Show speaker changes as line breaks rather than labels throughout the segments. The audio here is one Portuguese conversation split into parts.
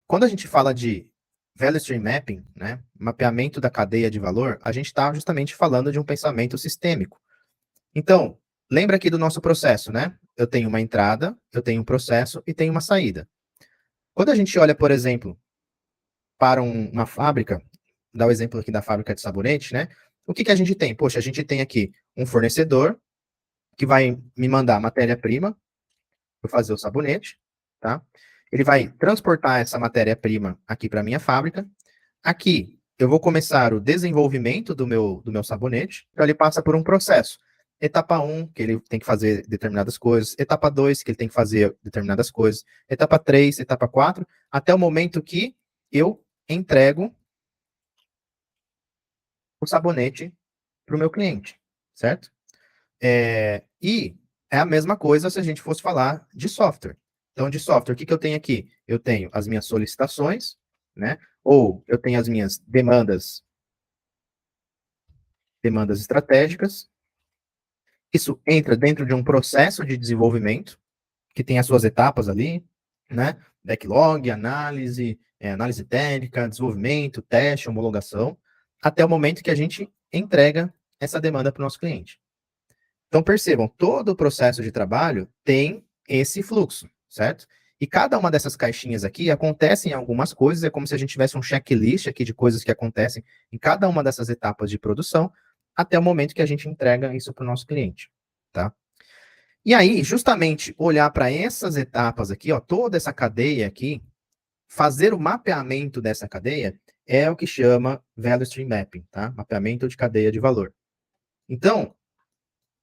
quando a gente fala de Value Stream Mapping, né, mapeamento da cadeia de valor, a gente está justamente falando de um pensamento sistêmico. Então, lembra aqui do nosso processo, né? Eu tenho uma entrada, eu tenho um processo e tenho uma saída. Quando a gente olha, por exemplo, para uma fábrica, dá o exemplo aqui da fábrica de sabonete, né? O que a gente tem? Poxa, a gente tem aqui um fornecedor que vai me mandar matéria-prima para fazer o sabonete, tá? Ele vai transportar essa matéria-prima aqui para a minha fábrica. Aqui, eu vou começar o desenvolvimento do meu sabonete. Então, ele passa por um processo. Etapa 1, que ele tem que fazer determinadas coisas. Etapa 2, que ele tem que fazer determinadas coisas. Etapa 3, etapa 4, até o momento que eu entrego o sabonete para o meu cliente, certo? E é a mesma coisa se a gente fosse falar de software. Então, de software, o que eu tenho aqui? Eu tenho as minhas solicitações, né? Ou eu tenho as minhas demandas estratégicas. Isso entra dentro de um processo de desenvolvimento, que tem as suas etapas ali, né? Backlog, análise, análise técnica, desenvolvimento, teste, homologação, até o momento que a gente entrega essa demanda para o nosso cliente. Então, percebam, todo o processo de trabalho tem esse fluxo, certo? E cada uma dessas caixinhas aqui acontecem algumas coisas, é como se a gente tivesse um checklist aqui de coisas que acontecem em cada uma dessas etapas de produção, até o momento que a gente entrega isso para o nosso cliente, tá? E aí, justamente, olhar para essas etapas aqui, ó, toda essa cadeia aqui, fazer o mapeamento dessa cadeia é o que chama Value Stream Mapping, tá? Mapeamento de cadeia de valor. Então,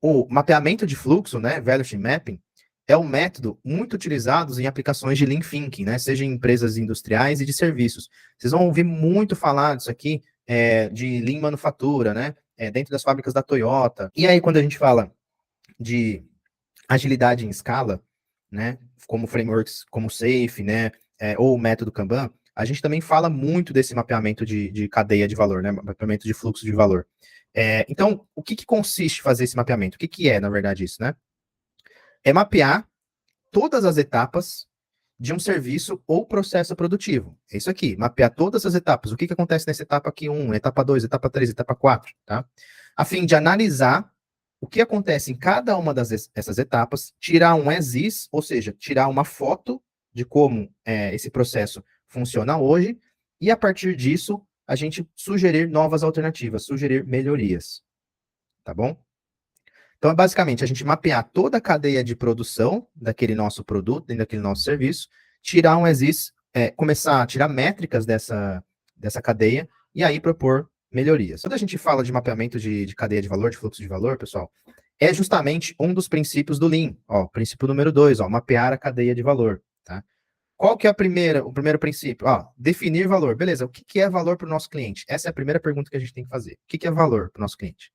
o mapeamento de fluxo, né, Value Stream Mapping, é um método muito utilizado em aplicações de Lean Thinking, né, seja em empresas industriais e de serviços. Vocês vão ouvir muito falar disso aqui, de Lean Manufatura, né, dentro das fábricas da Toyota. E aí, quando a gente fala de agilidade em escala, né, como frameworks como Safe, né, ou o método Kanban, a gente também fala muito desse mapeamento de cadeia de valor, né, mapeamento de fluxo de valor. Então, o que consiste fazer esse mapeamento? O que é, na verdade, isso, né? É mapear todas as etapas de um serviço ou processo produtivo. É isso aqui, mapear todas as etapas. O que acontece nessa etapa aqui 1, etapa 2, etapa 3, etapa 4, tá? A fim de analisar o que acontece em cada uma dessas etapas, tirar um as is, ou seja, tirar uma foto de como esse processo funciona hoje, e a partir disso, a gente sugerir novas alternativas, sugerir melhorias, tá bom? Então, é basicamente a gente mapear toda a cadeia de produção daquele nosso produto, daquele nosso serviço, tirar um as is, começar a tirar métricas dessa cadeia e aí propor melhorias. Quando a gente fala de mapeamento de cadeia de valor, de fluxo de valor, pessoal, é justamente um dos princípios do Lean. Ó, princípio número 2, mapear a cadeia de valor. Tá? Qual que é o primeiro princípio? Definir valor. Beleza, o que é valor para o nosso cliente? Essa é a primeira pergunta que a gente tem que fazer. O que é valor para o nosso cliente?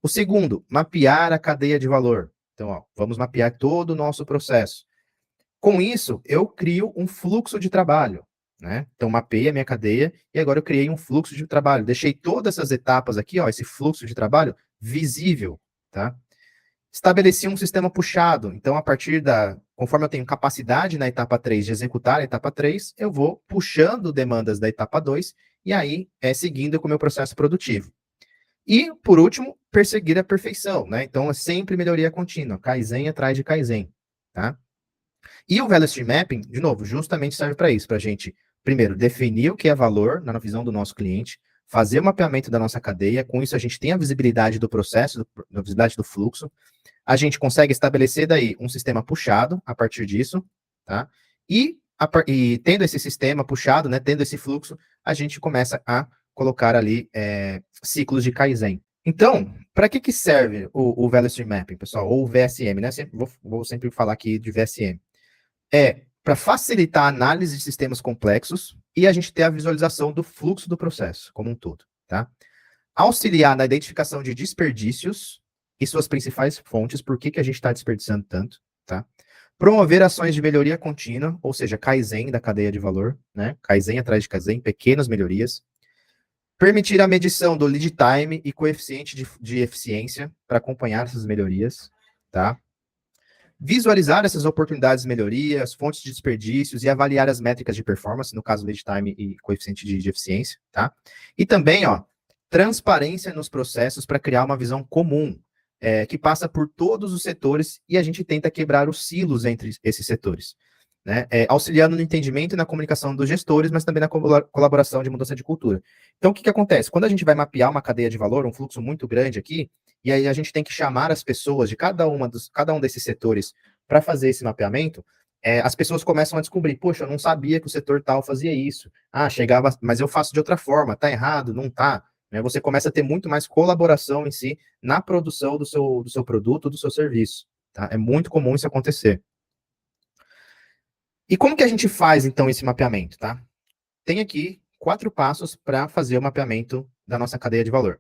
O segundo, mapear a cadeia de valor. Então, vamos mapear todo o nosso processo. Com isso, eu crio um fluxo de trabalho, né? Então, mapeei a minha cadeia e agora eu criei um fluxo de trabalho. Deixei todas essas etapas aqui, esse fluxo de trabalho visível, tá? Estabeleci um sistema puxado. Então, conforme eu tenho capacidade na etapa 3 de executar a etapa 3, eu vou puxando demandas da etapa 2 e aí seguindo com o meu processo produtivo. E, por último, perseguir a perfeição, né? Então, é sempre melhoria contínua, Kaizen atrás de Kaizen, tá? E o Value Stream Mapping, de novo, justamente serve para isso, para a gente, primeiro, definir o que é valor na visão do nosso cliente, fazer o mapeamento da nossa cadeia, com isso a gente tem a visibilidade do processo, a visibilidade do fluxo, a gente consegue estabelecer daí um sistema puxado a partir disso, tá? E tendo esse sistema puxado, né, tendo esse fluxo, a gente começa a colocar ali ciclos de Kaizen. Então, para que serve o Value Stream Mapping, pessoal? Ou o VSM, né? Vou sempre falar aqui de VSM. Para facilitar a análise de sistemas complexos e a gente ter a visualização do fluxo do processo como um todo, tá? Auxiliar na identificação de desperdícios e suas principais fontes, por que a gente está desperdiçando tanto, tá? Promover ações de melhoria contínua, ou seja, Kaizen da cadeia de valor, né? Kaizen atrás de Kaizen, pequenas melhorias. Permitir a medição do lead time e coeficiente de eficiência para acompanhar essas melhorias, tá? visualizar essas oportunidades de melhorias, fontes de desperdícios e avaliar as métricas de performance, no caso lead time e coeficiente de eficiência, tá? E também, ó, transparência nos processos para criar uma visão comum, que passa por todos os setores e a gente tenta quebrar os silos entre esses setores, né? Auxiliando no entendimento e na comunicação dos gestores, mas também na colaboração de mudança de cultura. Então, o que acontece? Quando a gente vai mapear uma cadeia de valor, um fluxo muito grande aqui, e aí a gente tem que chamar as pessoas de cada um desses setores para fazer esse mapeamento, as pessoas começam a descobrir, poxa, eu não sabia que o setor tal fazia isso. Ah, chegava, mas eu faço de outra forma, tá errado, não tá. Né? Você começa a ter muito mais colaboração em si na produção do seu produto, do seu serviço. Tá? É muito comum isso acontecer. E como que a gente faz, então, esse mapeamento, tá? Tem aqui 4 passos para fazer o mapeamento da nossa cadeia de valor.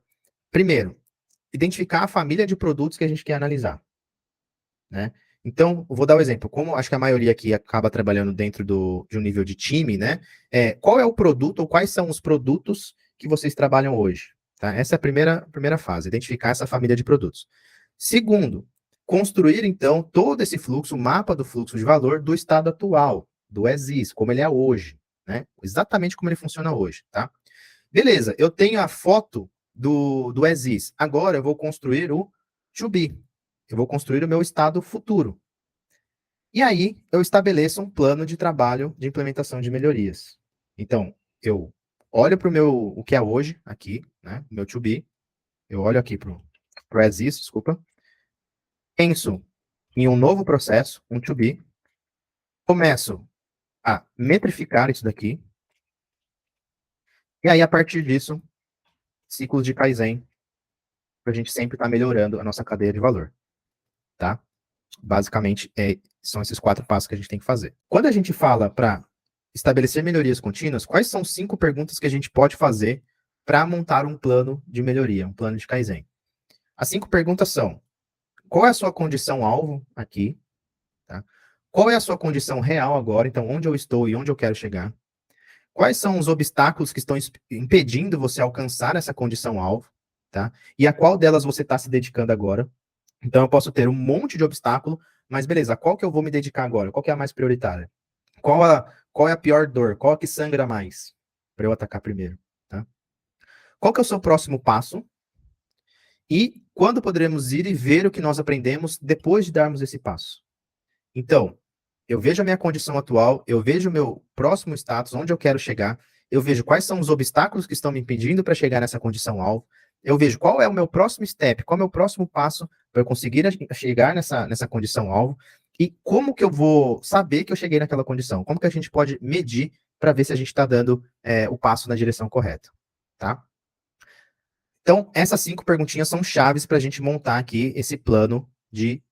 Primeiro, identificar a família de produtos que a gente quer analisar, né? Então, eu vou dar um exemplo. Como acho que a maioria aqui acaba trabalhando dentro de um nível de time, né? Qual é o produto ou quais são os produtos que vocês trabalham hoje? Tá? Essa é a primeira fase, identificar essa família de produtos. Segundo, construir, então, todo esse fluxo, o mapa do fluxo de valor do estado atual, do ESIS, como ele é hoje, né? Exatamente como ele funciona hoje, tá? Beleza, eu tenho a foto do ESIS. Agora eu vou construir o to be. Eu vou construir o meu estado futuro. E aí eu estabeleço um plano de trabalho de implementação de melhorias. Então, eu olho para o que é hoje aqui, né? O meu to be. Eu olho aqui para o ESIS, desculpa. Penso em um novo processo, um to be. Começo a metrificar isso daqui. E aí, a partir disso, ciclos de Kaizen, para a gente sempre estar melhorando a nossa cadeia de valor, tá? Basicamente, são esses 4 passos que a gente tem que fazer. Quando a gente fala para estabelecer melhorias contínuas, quais são 5 perguntas que a gente pode fazer para montar um plano de melhoria, um plano de Kaizen? As 5 perguntas são: qual é a sua condição-alvo aqui? Tá? Qual é a sua condição real agora? Então, onde eu estou e onde eu quero chegar? Quais são os obstáculos que estão impedindo você alcançar essa condição-alvo? Tá? E a qual delas você está se dedicando agora? Então, eu posso ter um monte de obstáculo, mas beleza, qual que eu vou me dedicar agora? Qual que é a mais prioritária? Qual é a pior dor? Qual que sangra mais? Para eu atacar primeiro, tá? Qual que é o seu próximo passo? E quando poderemos ir e ver o que nós aprendemos depois de darmos esse passo? Então, eu vejo a minha condição atual, eu vejo o meu próximo status, onde eu quero chegar, eu vejo quais são os obstáculos que estão me impedindo para chegar nessa condição alvo, eu vejo qual é o meu próximo step, qual é o meu próximo passo para eu conseguir chegar nessa condição alvo, e como que eu vou saber que eu cheguei naquela condição? Como que a gente pode medir para ver se a gente está dando o passo na direção correta, tá? Então, essas 5 perguntinhas são chaves para a gente montar aqui esse plano de